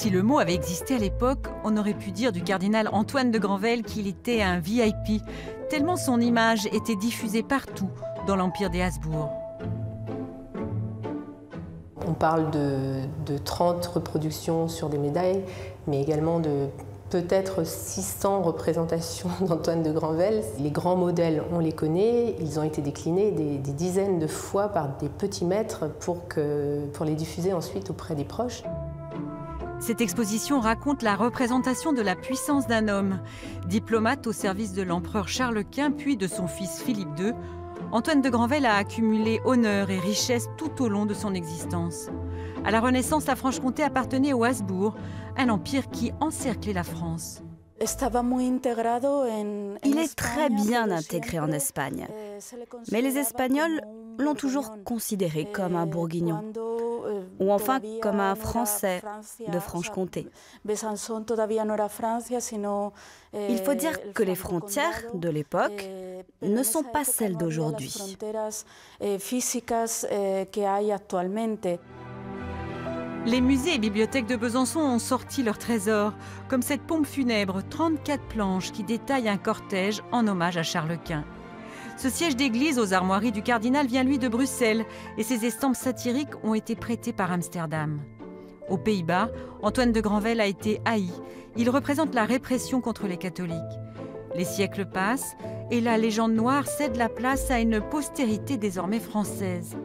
Si le mot avait existé à l'époque, on aurait pu dire du cardinal Antoine de Granvelle qu'il était un VIP, tellement son image était diffusée partout dans l'Empire des Habsbourg. On parle de 30 reproductions sur des médailles, mais également de peut-être 600 représentations d'Antoine de Granvelle. Les grands modèles, on les connaît, ils ont été déclinés des dizaines de fois par des petits maîtres pour les diffuser ensuite auprès des proches. Cette exposition raconte la représentation de la puissance d'un homme. Diplomate au service de l'empereur Charles Quint puis de son fils Philippe II, Antoine de Granvelle a accumulé honneur et richesse tout au long de son existence. À la Renaissance, la Franche-Comté appartenait aux Habsbourg, un empire qui encerclait la France. Il est très bien intégré en Espagne, mais les Espagnols l'ont toujours considéré comme un Bourguignon, ou enfin comme un Français de Franche-Comté. Il faut dire que les frontières de l'époque ne sont pas celles d'aujourd'hui. Les musées et bibliothèques de Besançon ont sorti leurs trésors, comme cette pompe funèbre, 34 planches qui détaillent un cortège en hommage à Charles Quint. Ce siège d'église aux armoiries du cardinal vient lui de Bruxelles et ses estampes satiriques ont été prêtées par Amsterdam. Aux Pays-Bas, Antoine de Granvelle a été haï. Il représente la répression contre les catholiques. Les siècles passent et la légende noire cède la place à une postérité désormais française.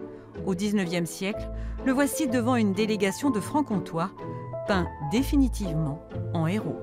Au XIXe siècle, le voici devant une délégation de francs-comtois, peint définitivement en héros.